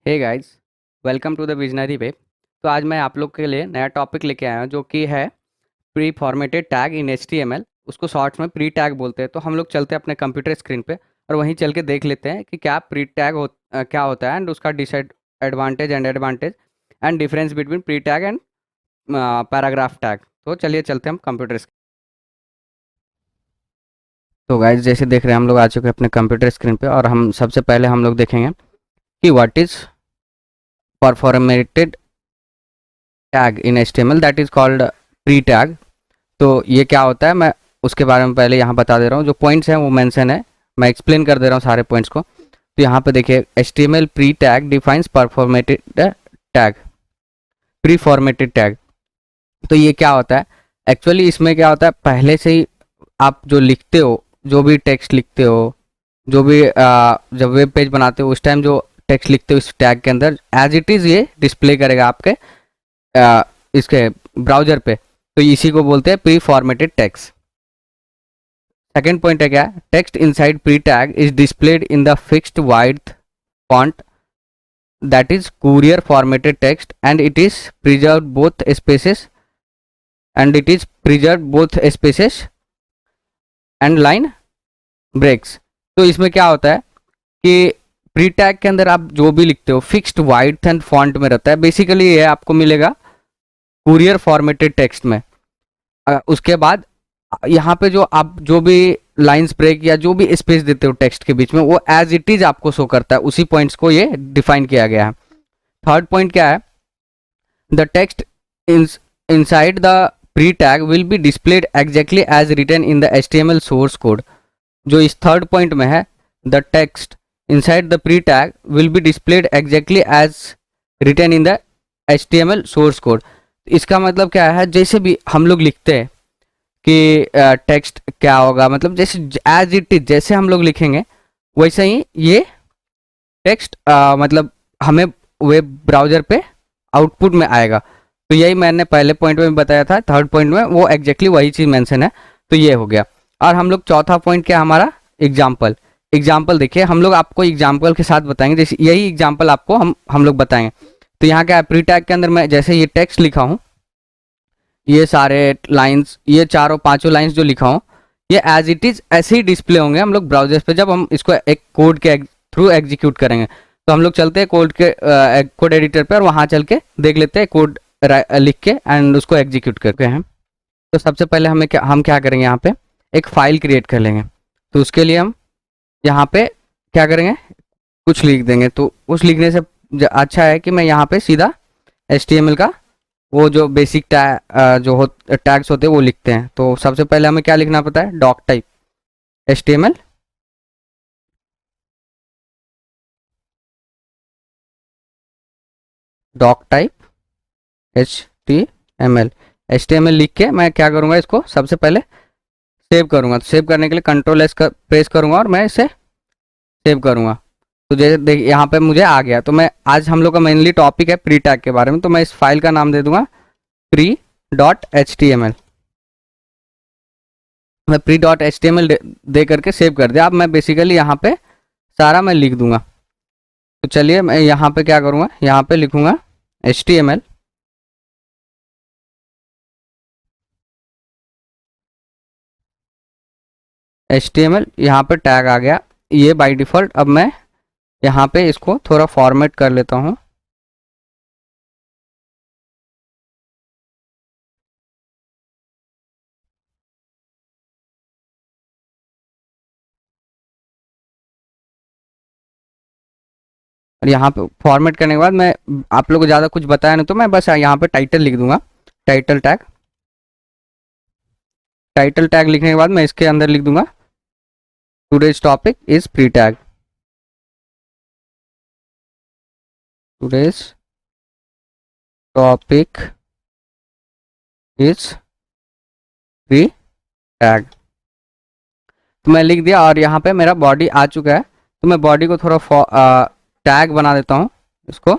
Hey guys, welcome to the visionary web. तो आज मैं आप लोग के लिए नया टॉपिक लेके आया हूँ जो कि है pre formatted tag in HTML। उसको शॉर्ट्स में प्री टैग बोलते हैं। तो हम लोग चलते हैं अपने कंप्यूटर स्क्रीन पे और वहीं चल के देख लेते हैं कि क्या प्री टैग क्या होता है एंड उसका advantage and difference between pre tag and paragraph tag. तो चलिए चलते हैं हम कंप्यूटर स्क्रीन। तो गाइस, जैसे देख रहे हैं हम लोग आ चुके हैं अपने कंप्यूटर स्क्रीन पे और हम सबसे पहले हम लोग देखेंगे कि what is preformatted tag in HTML that is called pre tag. तो ये क्या होता है, मैं उसके बारे में पहले यहाँ बता दे रहा हूँ। जो पॉइंट्स हैं वो मेंशन है, मैं एक्सप्लेन कर दे रहा हूँ सारे पॉइंट्स को। तो यहाँ पे देखिए, HTML pre tag defines preformatted tag, preformatted tag. तो ये क्या होता है एक्चुअली, इसमें क्या होता है, पहले से ही आप जो लिखते हो, जो भी टेक्स्ट लिखते हो, जो भी जब वेब पेज बनाते हो उस टाइम जो टेक्स्ट लिखते हो इस टैग के अंदर एज इट इज़ ये डिस्प्ले करेगा आपके इसके ब्राउजर पे। तो इसी को बोलते हैं pre formatted text. Second point है क्या, text inside pre tag is displayed in the fixed wide font that is courier formatted text and it is preserved both spaces and line breaks। तो इसमें क्या होता है कि प्री टैग के अंदर आप जो भी लिखते हो फिक्स्ड वाइड एंड फॉन्ट में रहता है। बेसिकली ये आपको मिलेगा कुरियर फॉर्मेटेड टेक्स्ट में। उसके बाद यहाँ पे जो आप जो भी लाइंस ब्रेक या जो भी स्पेस देते हो टेक्स्ट के बीच में वो एज इट इज आपको शो करता है। उसी पॉइंट्स को ये डिफाइन किया गया है। थर्ड पॉइंट क्या है, the text inside the pre tag will be displayed exactly as written in the HTML source code. जो इस थर्ड पॉइंट में है, the text inside the pre tag will be displayed exactly as written in the HTML source code. इसका मतलब क्या है, जैसे भी हम लोग लिखते हैं कि टेक्स्ट क्या होगा, मतलब जैसे एज इट इज जैसे हम लोग लिखेंगे वैसे ही ये टेक्स्ट मतलब हमें वेब ब्राउजर पे आउटपुट में आएगा। तो यही मैंने पहले पॉइंट में बताया था, थर्ड पॉइंट में वो एग्जैक्टली वही चीज़ मेंशन है। तो ये हो गया। और हम लोग चौथा पॉइंट क्या हमारा, एग्जाम्पल देखिए, हम लोग आपको एग्जाम्पल के साथ बताएंगे। जैसे यही एग्जाम्पल आपको हम लोग बताएंगे। तो यहाँ क्या है, प्री टैग के अंदर मैं जैसे ये टेक्स्ट लिखा हूँ, ये सारे लाइंस, ये चारों पांचों लाइंस जो लिखा हूँ ये एज इट इज ऐसे ही डिस्प्ले होंगे हम लोग ब्राउजर्स पे जब हम इसको एक कोड के थ्रू एग्जीक्यूट करेंगे। तो हम लोग चलते हैं कोड एडिटर पे और वहाँ चल के देख लेते हैं कोड लिख के एंड उसको एग्जीक्यूट करके हैं। तो सबसे पहले हम क्या करेंगे, यहाँ पे एक फाइल क्रिएट कर लेंगे। तो उसके लिए हम यहाँ पे क्या करेंगे, कुछ लिख देंगे। तो उस लिखने से अच्छा है कि मैं यहाँ पे सीधा HTML का वो जो बेसिक टैग्स होते हैं वो लिखते हैं। तो सबसे पहले हमें क्या लिखना पड़ता है, doctype HTML, doctype HTML लिख के मैं क्या करूँगा, इसको सबसे पहले सेव करूँगा। तो सेव करने के लिए Ctrl+S प्रेस करूँगा और मैं इसे सेव करूँगा। तो जैसे देखिए यहाँ पे मुझे आ गया। तो मैं आज हम लोग का मेनली टॉपिक है प्री टैग के बारे में। तो मैं इस फाइल का नाम दे दूंगा pre.html। मैं pre.html दे करके सेव कर दिया। अब मैं बेसिकली यहाँ पे सारा मैं लिख दूंगा। तो चलिए मैं यहाँ पे क्या करूँगा, यहाँ पे लिखूँगा HTML, यहाँ पे टैग आ गया ये बाय डिफ़ॉल्ट। अब मैं यहाँ पे इसको थोड़ा फॉर्मेट कर लेता हूँ। और यहाँ पे फॉर्मेट करने के बाद मैं आप लोगों को ज़्यादा कुछ बताया नहीं, तो मैं बस यहाँ पे टाइटल लिख दूंगा, टाइटल टैग लिखने के बाद मैं इसके अंदर लिख दूंगा today's topic is pre tag, today's topic is pre tag. तो मैं लिख दिया और यहाँ पे मेरा बॉडी आ चुका है। तो मैं बॉडी को थोड़ा टैग बना देता हूँ इसको।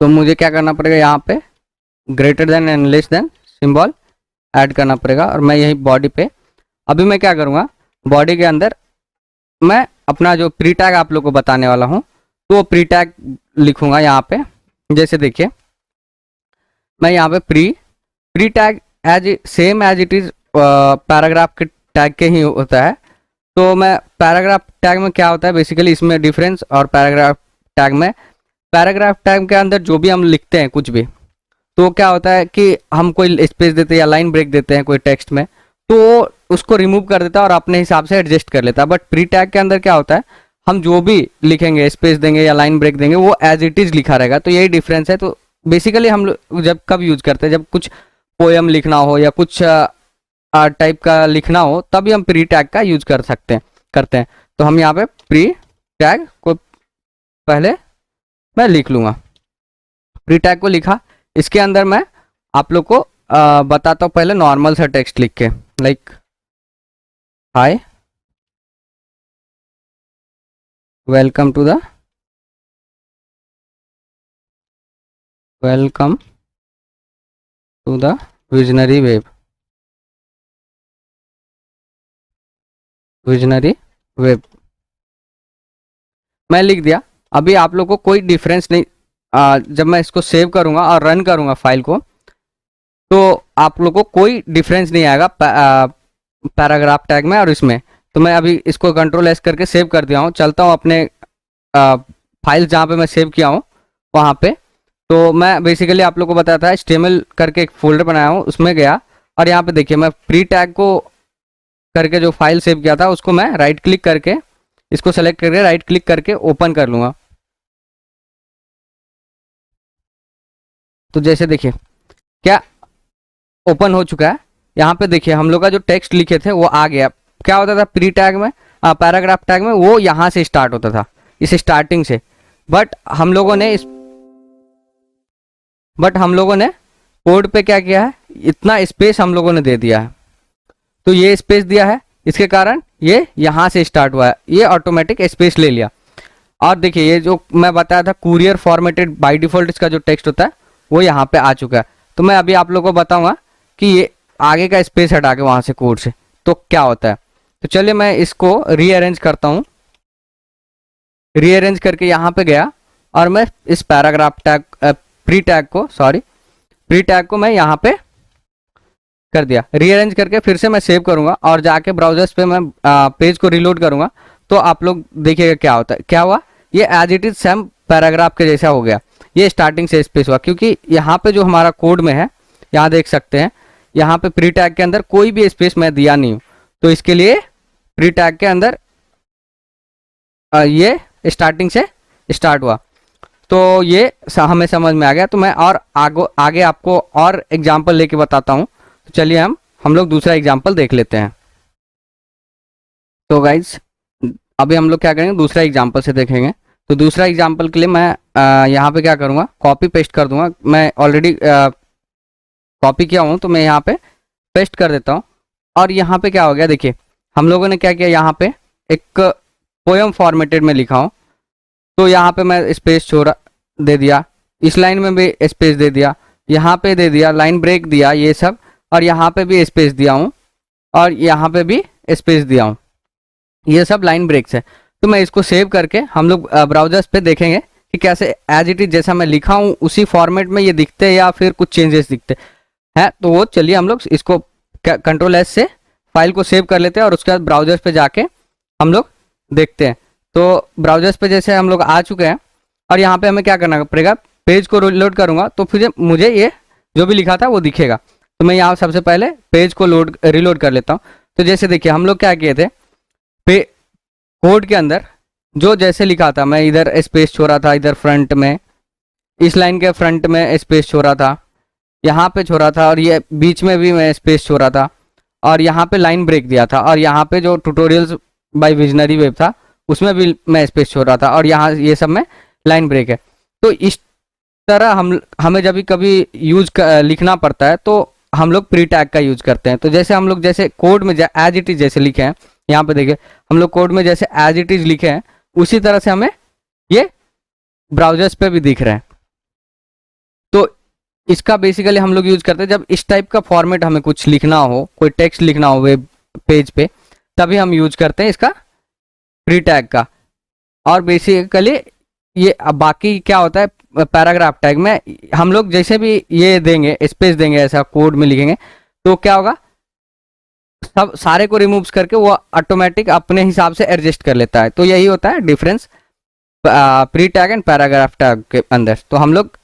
तो मुझे क्या करना पड़ेगा, यहाँ पे greater than and less than symbol add करना पड़ेगा। और मैं यही बॉडी पे अभी मैं क्या करूँगा, बॉडी के अंदर मैं अपना जो प्री टैग आप लोग को बताने वाला हूँ, तो प्री टैग लिखूंगा यहाँ पे। जैसे देखिए मैं यहाँ पे pre tag as same as it is paragraph के टैग के ही होता है। तो मैं पैराग्राफ टैग में क्या होता है बेसिकली, इसमें डिफरेंस और पैराग्राफ टैग में, पैराग्राफ टैग के अंदर जो भी हम लिखते हैं कुछ भी, तो क्या होता है कि हम कोई स्पेस देते हैं या लाइन ब्रेक देते हैं कोई टेक्स्ट में, तो उसको रिमूव कर देता है और अपने हिसाब से एडजस्ट कर लेता है। बट प्री टैग के अंदर क्या होता है, हम जो भी लिखेंगे, स्पेस देंगे या लाइन ब्रेक देंगे, वो एज इट इज लिखा रहेगा। तो यही डिफरेंस है। तो बेसिकली हम लोग जब कब यूज करते हैं, जब कुछ पोएम लिखना हो या कुछ टाइप का लिखना हो, तभी हम प्री टैग का यूज करते हैं। तो हम यहाँ पे प्री टैग को पहले मैं लिख लूंगा, प्री टैग को लिखा। इसके अंदर मैं आप लोग को बताता हूँ पहले नॉर्मल सा टेक्स्ट लिख के, like hi welcome to the visionary web मैं लिख दिया। अभी आप लोग को कोई डिफरेंस नहीं, जब मैं इसको सेव करूंगा और रन करूंगा फाइल को, तो आप लोग को कोई डिफरेंस नहीं आएगा पैराग्राफ टैग में और इसमें। तो मैं अभी इसको कंट्रोल एस करके सेव कर दिया हूँ। चलता हूँ अपने फाइल जहाँ पे मैं सेव किया हूँ वहाँ पे। तो मैं बेसिकली आप लोग को बताया था HTML करके एक फोल्डर बनाया हूँ, उसमें गया और यहाँ पे देखिए मैं प्री टैग को करके जो फाइल सेव किया था उसको मैं राइट क्लिक करके, इसको सेलेक्ट करके राइट क्लिक करके ओपन कर लूँगा। तो जैसे देखिए क्या ओपन हो चुका है। यहाँ पे देखिए हम लोग का जो टेक्स्ट लिखे थे वो आ गया। क्या होता था प्री टैग में, पैराग्राफ टैग में, वो यहाँ से स्टार्ट होता था, इस स्टार्टिंग से। बट हम लोगों ने कोड पे क्या किया है, इतना स्पेस हम लोगों ने दे दिया है। तो ये स्पेस दिया है, इसके कारण ये यहाँ से स्टार्ट हुआ है, ये ऑटोमेटिक स्पेस ले लिया। और देखिए ये जो मैं बताया था कुरियर फॉर्मेटेड बाय डिफॉल्ट, इसका जो टेक्स्ट होता है वो यहाँ पे आ चुका है। तो मैं अभी आप लोगों को बताऊंगा कि ये आगे का स्पेस हटा के वहां से कोड से तो क्या होता है। तो चलिए मैं इसको रीअरेंज करता हूँ। रीअरेंज करके यहाँ पे गया और मैं इस पैराग्राफ टैग प्री टैग को मैं यहाँ पे कर दिया। रीअरेंज करके फिर से मैं सेव करूंगा और जाके ब्राउजर्स पे मैं पेज को रिलोड करूंगा, तो आप लोग देखिएगा क्या होता है। क्या हुआ, ये as it is same paragraph के जैसा हो गया। ये स्टार्टिंग से स्पेस हुआ क्योंकि यहाँ पे जो हमारा कोड में है, यहाँ देख सकते हैं, यहाँ पे प्री टैग के अंदर कोई भी स्पेस मैं दिया नहीं हूँ। तो इसके लिए प्री टैग के अंदर ये स्टार्टिंग से स्टार्ट हुआ। तो ये हमें समझ में आ गया। तो मैं और आगे आपको और एग्जाम्पल लेके बताता हूँ। तो चलिए हम लोग दूसरा एग्जाम्पल देख लेते हैं। तो गाइज अभी हम लोग क्या करेंगे, दूसरा एग्जाम्पल से देखेंगे। तो दूसरा एग्जाम्पल के लिए मैं यहाँ पे क्या करूँगा, कॉपी पेस्ट कर दूंगा। मैं ऑलरेडी कॉपी किया हूँ तो मैं यहाँ पे पेस्ट कर देता हूँ। और यहाँ पे क्या हो गया, देखिए हम लोगों ने क्या किया, यहाँ पे एक पोएम फॉर्मेटेड में लिखा हूँ। तो यहाँ पे मैं स्पेस छोड़ा दे दिया, इस लाइन में भी स्पेस दे दिया, यहाँ पे दे दिया, लाइन ब्रेक दिया, ये सब, और यहाँ पे भी स्पेस दिया हूँ और यहाँ पे भी स्पेस दिया हूँ। ये सब लाइन ब्रेक्स है। तो मैं इसको सेव करके हम लोग ब्राउजर्स पे देखेंगे कि कैसे एज इट इज जैसा मैं लिखा हूँ उसी फॉर्मेट में ये दिखते हैं या फिर कुछ चेंजेस दिखते हैं। तो वो चलिए हम लोग इसको कंट्रोल एस से फाइल को सेव कर लेते हैं और उसके बाद ब्राउजर्स पे जाके हम लोग देखते हैं। तो ब्राउजर्स पे जैसे हम लोग आ चुके हैं और यहाँ पे हमें क्या करना पड़ेगा, पेज को लोड करूँगा तो फिर मुझे ये जो भी लिखा था वो दिखेगा। तो मैं यहाँ सबसे पहले पेज को रिलोड कर लेता हूँ। तो जैसे देखिए हम लोग क्या किए थे, कोड के अंदर जो जैसे लिखा था, मैं इधर स्पेस छोड़ा था, इधर फ्रंट में इस लाइन के फ्रंट में स्पेस छोड़ा था, यहाँ पे छोड़ा था, और ये बीच में भी मैं स्पेस छोड़ा था, और यहाँ पे लाइन ब्रेक दिया था, और यहाँ पे जो ट्यूटोरियल्स बाय विजनरी वेब था उसमें भी मैं स्पेस छोड़ा था, और यहाँ ये सब में लाइन ब्रेक है। तो इस तरह हमें जब भी कभी लिखना पड़ता है तो हम लोग प्री टैग का यूज करते हैं। तो जैसे हम लोग जैसे कोड में एज इट इज जैसे लिखे हैं, यहाँ पे देखिए हम लोग कोड में जैसे एज इट इज लिखे हैं उसी तरह से हमें ये ब्राउजर्स पे भी दिख रहे हैं। तो इसका बेसिकली हम लोग यूज करते हैं जब इस टाइप का फॉर्मेट हमें कुछ लिखना हो, कोई टेक्स्ट लिखना हो वेब पेज पे, तभी हम यूज करते हैं इसका प्री टैग का। और बेसिकली ये अब बाकी क्या होता है पैराग्राफ टैग में, हम लोग जैसे भी ये देंगे स्पेस देंगे ऐसा कोड में लिखेंगे तो क्या होगा, सब सारे को रिमूव करके वो ऑटोमेटिक अपने हिसाब से एडजस्ट कर लेता है। तो यही होता है difference pre tag and paragraph tag के अंदर। तो हम लोग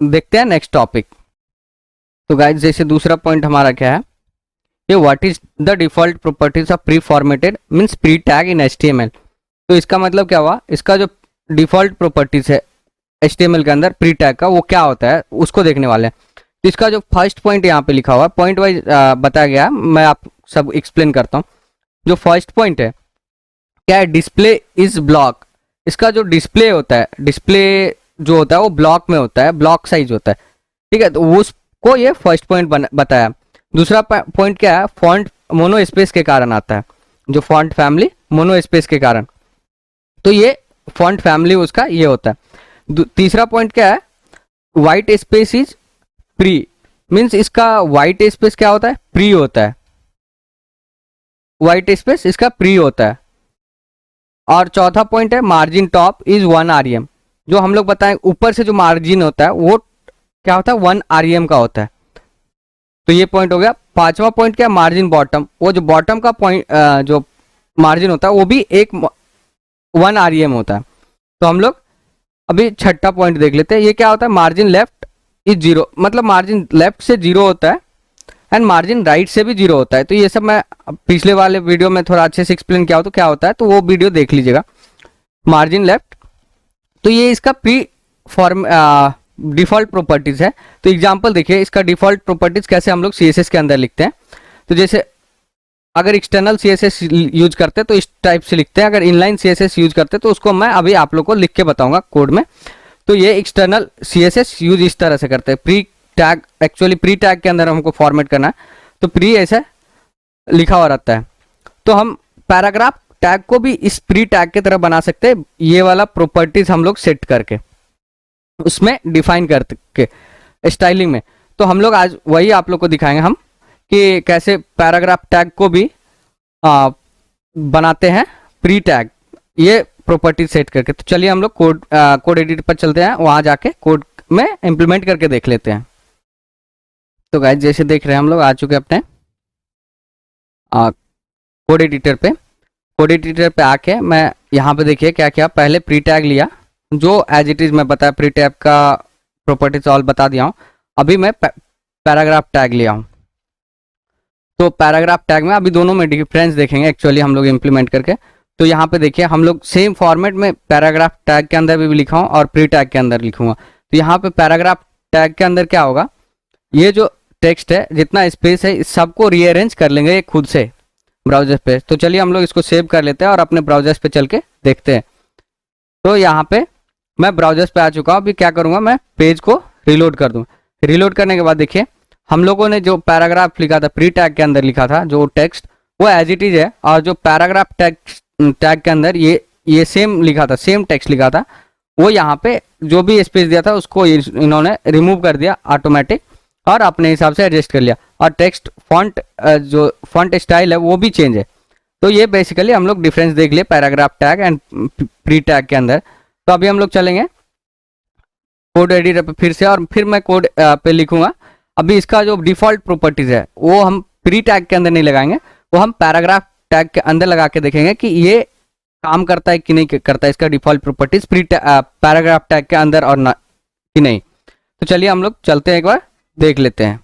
देखते हैं नेक्स्ट टॉपिक। तो गाइस जैसे दूसरा पॉइंट हमारा क्या है, ये what is the default properties of pre formatted means pre tag in HTML। तो इसका मतलब क्या हुआ, इसका जो डिफॉल्ट प्रॉपर्टीज है HTML के अंदर प्री टैग का वो क्या होता है उसको देखने वाले हैं। तो इसका जो फर्स्ट पॉइंट यहाँ पे लिखा हुआ है पॉइंट वाइज बताया गया, मैं आप सब एक्सप्लेन करता हूँ। जो फर्स्ट पॉइंट है क्या है, डिस्प्ले इज ब्लॉक। इसका जो डिस्प्ले होता है, डिस्प्ले जो होता है वो ब्लॉक में होता है, ब्लॉक साइज होता है, ठीक है। तो उसको ये फर्स्ट पॉइंट बताया। दूसरा पॉइंट क्या है, फॉन्ट मोनो स्पेस के कारण आता है, जो फॉन्ट फैमिली मोनो स्पेस के कारण। तो ये फॉन्ट फैमिली उसका ये होता है। तीसरा पॉइंट क्या है, white space is pre means इसका वाइट स्पेस क्या होता है, प्री होता है, वाइट स्पेस इसका प्री होता है। और चौथा पॉइंट है मार्जिन टॉप इज 1 REM। जो हम लोग बताएं ऊपर से जो मार्जिन होता है वो क्या होता है 1 REM का होता है। तो ये पॉइंट हो गया। पांचवा पॉइंट क्या, मार्जिन बॉटम, वो जो बॉटम का पॉइंट जो मार्जिन होता है वो भी एक 1 REM होता है। तो हम लोग अभी छठा पॉइंट देख लेते हैं, ये क्या होता है, मार्जिन लेफ्ट इज 0, मतलब मार्जिन लेफ्ट से 0 होता है एंड मार्जिन राइट से भी 0 होता है। तो ये सब मैं पिछले वाले वीडियो में थोड़ा अच्छे से एक्सप्लेन किया हो तो क्या होता है, तो वो वीडियो देख लीजिएगा। मार्जिन लेफ्ट, तो ये इसका प्री फॉर्म डिफॉल्ट प्रॉपर्टीज है। तो एग्जांपल देखिए, इसका डिफॉल्ट प्रॉपर्टीज कैसे हम लोग CSS के अंदर लिखते हैं। तो जैसे अगर एक्सटर्नल CSS यूज करते हैं तो इस टाइप से लिखते हैं, अगर इनलाइन CSS यूज करते हैं तो उसको मैं अभी आप लोग को लिख के बताऊंगा कोड में। तो ये एक्सटर्नल CSS यूज इस तरह से करते हैं। Pre tag, actually pre tag के अंदर हमको फॉर्मेट करना है तो प्री ऐसा लिखा हुआ रहता है। तो हम पैराग्राफ टैग को भी इस प्री टैग की तरह बना सकते हैं, ये वाला प्रॉपर्टीज हम लोग सेट करके उसमें डिफाइन करके स्टाइलिंग में। तो हम लोग आज वही आप लोग को दिखाएंगे हम कि कैसे पैराग्राफ टैग को भी बनाते हैं प्री टैग, ये प्रॉपर्टी सेट करके। तो चलिए हम लोग कोड एडिटर पर चलते हैं, वहां जाके कोड में इंप्लीमेंट करके देख लेते हैं। तो गाइस जैसे देख रहे हैं हम लोग आ चुके अपने कोड एडिटर पे। कोड एडिटर पे आके मैं यहाँ पे देखिए क्या क्या, पहले प्री टैग लिया जो एज इट इज मैं बताया, प्री टैग का प्रॉपर्टीज ऑल बता दिया हूँ। अभी मैं पैराग्राफ टैग लिया हूँ। तो पैराग्राफ टैग में अभी दोनों में डिफरेंस देखेंगे एक्चुअली हम लोग इम्प्लीमेंट करके। तो यहाँ पे देखिए हम लोग सेम फॉर्मेट में पैराग्राफ टैग के अंदर भी लिखा हूँ और प्री टैग के अंदर लिखूंगा। तो यहाँ पे पैराग्राफ टैग के अंदर क्या होगा, ये जो टेक्स्ट है जितना स्पेस है इस सबको रीअरेंज कर लेंगे खुद से ब्राउजर पे। तो चलिए हम लोग इसको सेव कर लेते हैं और अपने ब्राउजर्स पे चल के देखते हैं। तो यहाँ पे मैं ब्राउजर्स पे आ चुका हूँ। अभी क्या करूँगा, मैं पेज को रिलोड कर दूँ। रिलोड करने के बाद देखिए हम लोगों ने जो पैराग्राफ लिखा था प्री टैग के अंदर लिखा था जो टेक्स्ट वो एज इट इज है, और जो पैराग्राफ टैग के अंदर ये सेम लिखा था, सेम टेक्स्ट लिखा था, वो यहाँ पे जो भी स्पेस दिया था उसको इन्होंने रिमूव कर दिया ऑटोमेटिक और अपने हिसाब से एडजस्ट कर लिया। और टेक्स्ट फॉन्ट जो फॉन्ट स्टाइल है वो भी चेंज है। तो ये बेसिकली हम लोग डिफरेंस देख लिए paragraph tag and pre tag के अंदर। तो अभी हम लोग चलेंगे कोड एडिटर पे फिर से, और फिर मैं कोड पे लिखूंगा। अभी इसका जो डिफॉल्ट प्रॉपर्टीज है वो हम प्री टैग के अंदर नहीं लगाएंगे, वो हम पैराग्राफ टैग के अंदर लगा के देखेंगे कि ये काम करता है कि नहीं करता है, इसका डिफॉल्ट प्रॉपर्टीज पैराग्राफ टैग के अंदर और ना कि नहीं। तो चलिए हम लोग चलते हैं, एक बार देख लेते हैं।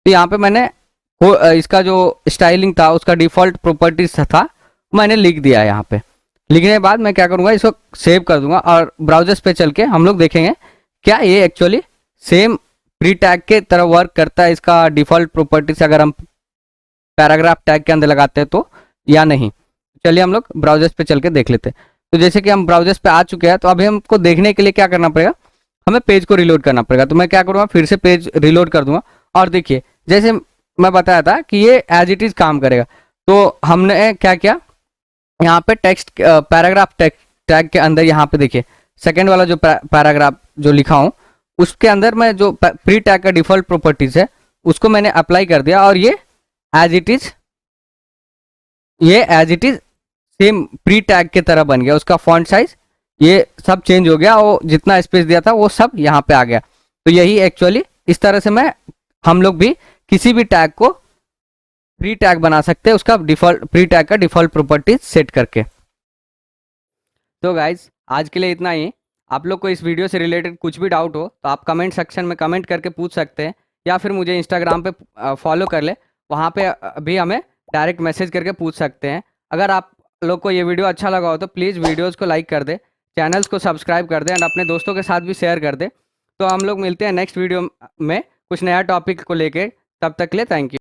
तो यहाँ पे मैंने इसका जो स्टाइलिंग था उसका डिफॉल्ट प्रॉपर्टीज था मैंने लिख दिया। यहाँ पे लिखने के बाद मैं क्या करूँगा, इसको सेव कर दूंगा और ब्राउजर्स पे चल के हम लोग देखेंगे क्या ये एक्चुअली सेम प्री टैग के तरह वर्क करता है, इसका डिफॉल्ट प्रॉपर्टीज अगर हम पैराग्राफ टैग के अंदर लगाते हैं तो या नहीं। चलिए हम लोग ब्राउजर्स पे चल के देख लेते हैं। तो जैसे कि हम ब्राउजर्स पे आ चुके हैं, तो अभी हमको देखने के लिए क्या करना पड़ेगा, हमें पेज को रिलोड करना पड़ेगा। तो मैं क्या करूँगा, फिर से पेज रिलोड कर दूंगा और देखिए जैसे मैं बताया था कि ये एज इट इज काम करेगा। तो हमने क्या किया, यहाँ पे टेक्स्ट पैराग्राफ टैग के अंदर यहाँ पे देखिए सेकेंड वाला जो पैराग्राफ जो लिखा हूँ उसके अंदर मैं जो प्री टैग का डिफॉल्ट प्रॉपर्टीज है उसको मैंने अप्लाई कर दिया और ये एज इट इज ये as it is same pre tag के तरह बन गया, उसका फॉन्ट साइज ये सब चेंज हो गया, वो जितना स्पेस दिया था वो सब यहाँ पे आ गया। तो यही एक्चुअली इस तरह से हम लोग भी किसी भी टैग को प्री टैग बना सकते हैं, उसका डिफॉल्ट प्री टैग का डिफॉल्ट प्रॉपर्टीज सेट करके। तो गाइज आज के लिए इतना ही। आप लोग को इस वीडियो से रिलेटेड कुछ भी डाउट हो तो आप कमेंट सेक्शन में कमेंट करके पूछ सकते हैं, या फिर मुझे इंस्टाग्राम पे फॉलो कर ले, वहाँ पे भी हमें डायरेक्ट मैसेज करके पूछ सकते हैं। अगर आप लोग को ये वीडियो अच्छा लगा हो तो प्लीज़ वीडियोज़ को लाइक कर दे, चैनल्स को सब्सक्राइब कर दे एंड अपने दोस्तों के साथ भी शेयर कर दे। तो हम लोग मिलते हैं नेक्स्ट वीडियो में कुछ नया टॉपिक को लेके। तब तक के लिए थैंक यू।